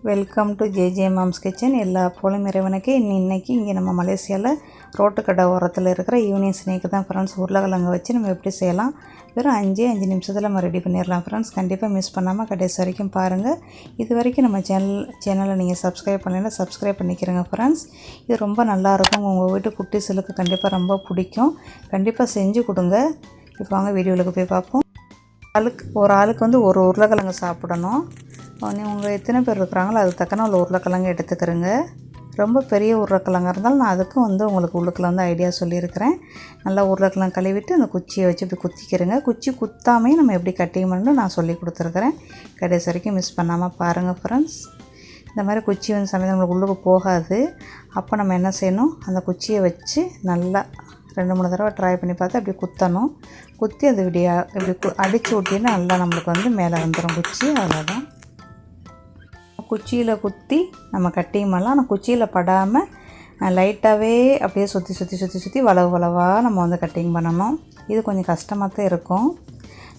Welcome to JJ moms kitchen. எல்லா போலும் இறைவனுக்கு இன்றைக்கி இங்கே நம்ம மலேசியாவில் ரோட்டு கடை ஓரத்தில் இருக்கிற ஈவினிங் ஸ்நேக்கு தான் ஃப்ரெண்ட்ஸ். உருளைக்கிழங்கு வச்சு நம்ம எப்படி செய்யலாம், வெறும் 5 நிமிஷத்தில் நம்ம ரெடி பண்ணிடலாம் ஃப்ரெண்ட்ஸ். கண்டிப்பாக மிஸ் பண்ணாமல் கடைசி வரைக்கும் பாருங்கள். இது வரைக்கும் நம்ம சேனலை நீங்கள் சப்ஸ்கிரைப் பண்ணலைன்னா சப்ஸ்கிரைப் பண்ணிக்கிறேங்க ஃப்ரெண்ட்ஸ். இது ரொம்ப நல்லாயிருக்கும், உங்கள் வீட்டு குட்டீஸுகளுக்கு கண்டிப்பாக ரொம்ப பிடிக்கும். கண்டிப்பாக செஞ்சு கொடுங்க. இப்போ வாங்க வீடியோவுக்கு போய் பார்ப்போம். ஒரு ஆளுக்கு வந்து ஒரு உருளைக்கிழங்கு சாப்பிடணும். உங்கள் எத்தனை பேர் இருக்கிறாங்களோ அதுக்கு தக்கன உள்ள உருளைக்கிழங்கு எடுத்துக்கிறேங்க. ரொம்ப பெரிய உருளைக்கிழங்காக இருந்தாலும் நான் அதுக்கும் வந்து உங்களுக்கு உள்ளுக்குள்ள வந்து ஐடியா சொல்லியிருக்கிறேன். நல்லா உருளைக்கிழங்கு கழுவிட்டு அந்த குச்சியை வச்சு இப்படி குத்திக்கிறேங்க. குச்சி குத்தாமே நம்ம எப்படி கட்டிங் பண்ணணும் நான் சொல்லி கொடுத்துருக்குறேன். கடைசி வரைக்கும் மிஸ் பண்ணாமல் பாருங்கள் ஃப்ரெண்ட்ஸ். இந்த மாதிரி குச்சி வந்து சமயம் நம்மளுக்கு உள்ளுக்கு போகாது. அப்போ நம்ம என்ன செய்யணும், அந்த குச்சியை வச்சு நல்லா 2-3 தடவை ட்ரை பண்ணி பார்த்து அப்படி குத்தணும். குத்தி அது இப்படி அடித்து விட்டிங்கன்னா நல்லா நம்மளுக்கு வந்து மேலே வந்துடும் குச்சி. அவ்வளோதான். குச்சியில் குத்தி நம்ம கட்டிங் பண்ணலாம். ஆனால் குச்சியில் படாமல் லைட்டாகவே அப்படியே சுற்றி வளவாக நம்ம வந்து கட்டிங் பண்ணணும். இது கொஞ்சம் கஷ்டமாக தான் இருக்கும்.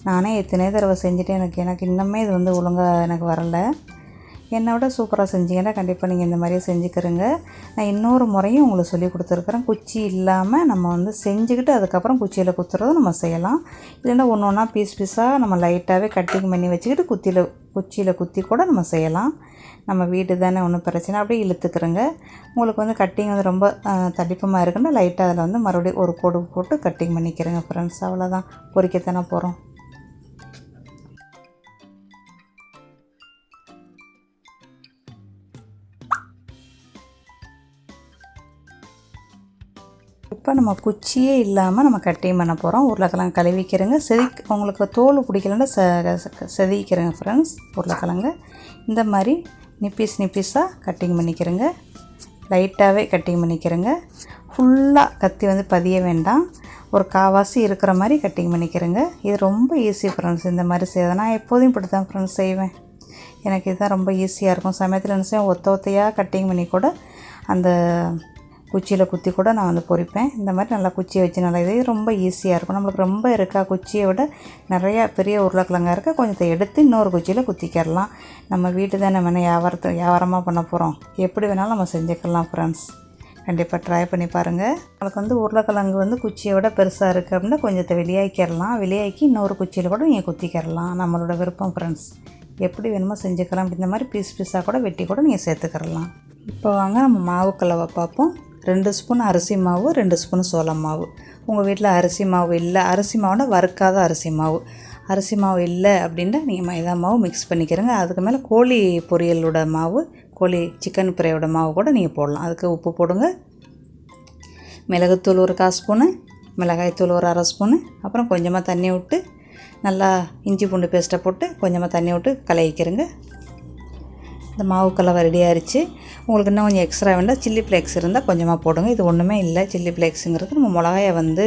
நானே எத்தனையோ தடவை செஞ்சுட்டு எனக்கு இன்னுமே இது வந்து ஒழுங்காக எனக்கு வரலை. என்னை விட சூப்பராக செஞ்சீங்கன்னா கண்டிப்பாக நீங்கள் இந்த மாதிரியே செஞ்சுக்கிறங்க. நான் இன்னொரு முறையும் உங்களுக்கு சொல்லி கொடுத்துருக்குறேன். குச்சி இல்லாமல் நம்ம வந்து செஞ்சுக்கிட்டு அதுக்கப்புறம் குச்சியில் குத்துறதும் நம்ம செய்யலாம். இல்லைன்னா ஒன்று ஒன்றா பீஸாக நம்ம லைட்டாகவே கட்டிங் பண்ணி வச்சுக்கிட்டு குச்சியில் குத்தி கூட நம்ம செய்யலாம். நம்ம வீடு தானே, ஒன்றும் பிரச்சனை. அப்படியே இழுத்துக்கிறோங்க. உங்களுக்கு வந்து கட்டிங் வந்து ரொம்ப தடிப்பமாக இருக்குன்னா லைட்டாக அதில் வந்து மறுபடியும் ஒரு கோடு போட்டு கட்டிங் பண்ணிக்கிறேங்க ஃப்ரெண்ட்ஸ். அவ்வளோதான், பொரிக்கத்தானே போகிறோம். இப்போ நம்ம குச்சியே இல்லாமல் நம்ம கட்டிங் பண்ண போகிறோம். உருளைக்கிழங்கு கழுவிக்கிறேங்க. உங்களுக்கு தோல் பிடிக்கலன்னா செதிக்கிறேங்க ஃப்ரெண்ட்ஸ். உருளைக்கிழங்கு இந்த மாதிரி நிப்பீஸாக கட்டிங் பண்ணிக்கிறேங்க. லைட்டாகவே கட்டிங் பண்ணிக்கிறேங்க. ஃபுல்லாக கத்தி வந்து பதிய வேண்டாம். ஒரு காவாசி இருக்கிற மாதிரி கட்டிங் பண்ணிக்கிறேங்க. இது ரொம்ப ஈஸி ஃப்ரெண்ட்ஸ். இந்த மாதிரி செய்ய நான் எப்போதும் இப்படி தான் ஃப்ரெண்ட்ஸ் செய்வேன். எனக்கு இதுதான் ரொம்ப ஈஸியாக இருக்கும். சமயத்தில் என்ன செய்வேன், ஒத்தையாக கட்டிங் பண்ணி கூட அந்த குச்சியில் குத்தி கூட நான் வந்து பொரிப்பேன். இந்த மாதிரி நல்லா குச்சியை வச்சு நல்லா இது ரொம்ப ஈஸியாக இருக்கும். நம்மளுக்கு ரொம்ப இருக்கா குச்சியை விட நிறையா பெரிய உருளைக்கிழங்கா இருக்க கொஞ்சத்தை எடுத்து இன்னொரு குச்சியில் குத்திக்கிடலாம். நம்ம வீட்டு தான் நம்ம வியாபாரமாக பண்ண போகிறோம். எப்படி வேணாலும் நம்ம செஞ்சுக்கலாம் ஃப்ரெண்ட்ஸ். கண்டிப்பாக ட்ரை பண்ணி பாருங்கள். நம்மளுக்கு வந்து உருளைக்கிழங்கு வந்து குச்சியை விட பெருசாக இருக்குது அப்படின்னா கொஞ்சத்தை வெளியாக்கி இன்னொரு குச்சியில் கூட நீங்கள் குத்திக்கிறலாம். நம்மளோட விருப்பம் ஃப்ரெண்ட்ஸ். எப்படி வேணுமோ செஞ்சுக்கலாம். இந்த மாதிரி பீஸாக கூட வெட்டி கூட நீங்கள் சேர்த்துக்கிறலாம். இப்போ வாங்க நம்ம மாவு கலவை பார்ப்போம். 2 ஸ்பூன் அரிசி மாவு, 2 ஸ்பூன் சோளம் மாவு. உங்கள் வீட்டில் அரிசி மாவு இல்லை, அரிசி மாவுனா வறுக்காத அரிசி மாவு இல்லை அப்படின்னா நீங்கள் மைதா மாவு மிக்ஸ் பண்ணிக்கிறங்க. அதுக்கு மேலே கோழி பொரியலோட மாவு, சிக்கன் ஃப்ரையோட மாவு கூட நீங்கள் போடலாம். அதுக்கு உப்பு போடுங்க. மிளகுத்தூள் ஒரு 1/4 ஸ்பூனு, மிளகாய்த்தூள் ஒரு 1/2 ஸ்பூனு, அப்புறம் கொஞ்சமாக தண்ணி விட்டு நல்லா இஞ்சி பூண்டு பேஸ்ட்டை போட்டு கொஞ்சமாக தண்ணி விட்டு கலக்கிக்கிறங்க. இந்த மாவு கலவை ரெடி ஆகிடுச்சு. உங்களுக்கு இன்னும் கொஞ்சம் எக்ஸ்ட்ரா வேண்டாம், சில்லி ஃப்ளேக்ஸ் இருந்தால் கொஞ்சமாக போடுங்க. இது ஒன்றுமே இல்லை, சில்லி ஃப்ளேக்ஸுங்கிறது நம்ம மிளகாயை வந்து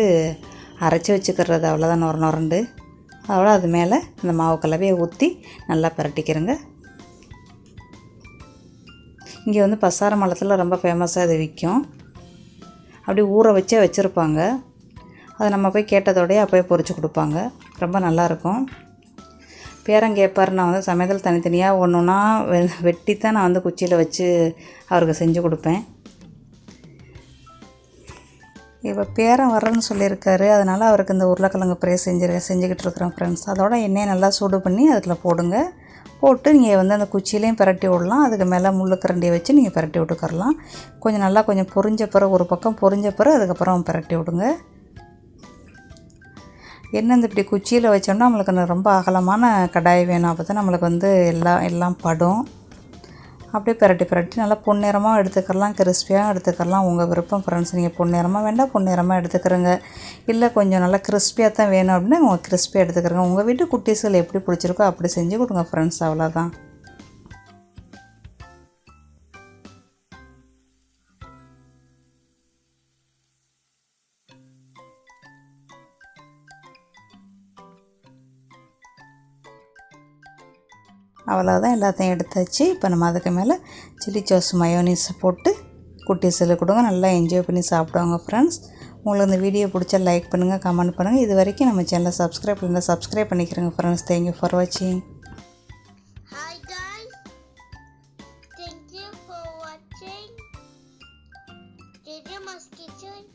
அரைச்சி வச்சுக்கிறது. அவ்வளோதான், நொரண்டு அவ்வளோ. அது மேலே அந்த மாவு கலவையை ஊற்றி நல்லா பரட்டிக்கிறங்க. இங்கே வந்து பசார மலத்தில் ரொம்ப ஃபேமஸாக இது விற்கும். அப்படி ஊற வச்சுருப்பாங்க. அதை நம்ம போய் கேட்டதோடய அப்போயே பொரிச்சு கொடுப்பாங்க. ரொம்ப நல்லாயிருக்கும். பேரன் கேட்பார், நான் வந்து சமையல் தனித்தனியாக ஒன்றுனா வெட்டித்தான் நான் வந்து குச்சியில் வச்சு அவருக்கு செஞ்சு கொடுப்பேன். இப்போ பேரன் வர்றேன்னு சொல்லியிருக்காரு. அதனால் அவருக்கு இந்த உருளைக்கிழங்கு ஃப்ரை செஞ்சுக்கிட்டு இருக்கிறேன் ஃப்ரெண்ட்ஸ். அதோட எண்ணெயை நல்லா சூடு பண்ணி அதில் போட்டு நீங்கள் வந்து அந்த குச்சியிலையும் பரட்டி விடலாம். அதுக்கு மேலே முள்ளுக்கரண்டியை வச்சு நீங்கள் பரட்டி விட்டுக்கரலாம். கொஞ்சம் பொரிஞ்ச பிறகு ஒரு பக்கம் பொரிஞ்ச பிறகு அதுக்கப்புறம் பரட்டி விடுங்க. என்ன இப்படி குச்சியில் வச்சோம்னா நம்மளுக்கு ரொம்ப அகலமான கடாய் வேணும். அப்போ தான் நம்மளுக்கு வந்து எல்லாம் படும். அப்படியே பரட்டி நல்லா பொன்னிறமாக எடுத்துக்கலாம், கிறிஸ்பியாக எடுத்துக்கலாம். உங்கள் விருப்பம் ஃப்ரெண்ட்ஸ். நீங்கள் பொன்னிறமாக வேண்டாம், பொன்னிறமாக எடுத்துக்கிறங்க. இல்லை கொஞ்சம் நல்லா கிறிஸ்பியாக தான் வேணும் அப்படின்னா உங்கள் கிறிஸ்பியாக எடுத்துக்கிறங்க. உங்கள் வீட்டு குட்டீஸ்கள் எப்படி பிடிச்சிருக்கோ அப்படி செஞ்சு கொடுங்க ஃப்ரெண்ட்ஸ். அவ்வளோதான். அவ்வளோதான், எல்லாத்தையும் எடுத்தாச்சு. இப்போ நம்ம அதுக்கு மேலே சில்லி சாஸ் மயோனீஸை போட்டு குட்டீஸில் கொடுங்க. நல்லா என்ஜாய் பண்ணி சாப்பிடுவாங்க ஃப்ரெண்ட்ஸ். உங்களுக்கு இந்த வீடியோ பிடிச்சா லைக் பண்ணுங்கள், கமெண்ட் பண்ணுங்கள். இது வரைக்கும் நம்ம சேனலை சப்ஸ்கிரைப் பண்ணால் சப்ஸ்கிரைப் பண்ணிக்கிறேங்க ஃப்ரெண்ட்ஸ். தேங்க்யூ ஃபார் வாட்சிங். Machgine.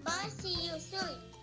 Bye, see you soon.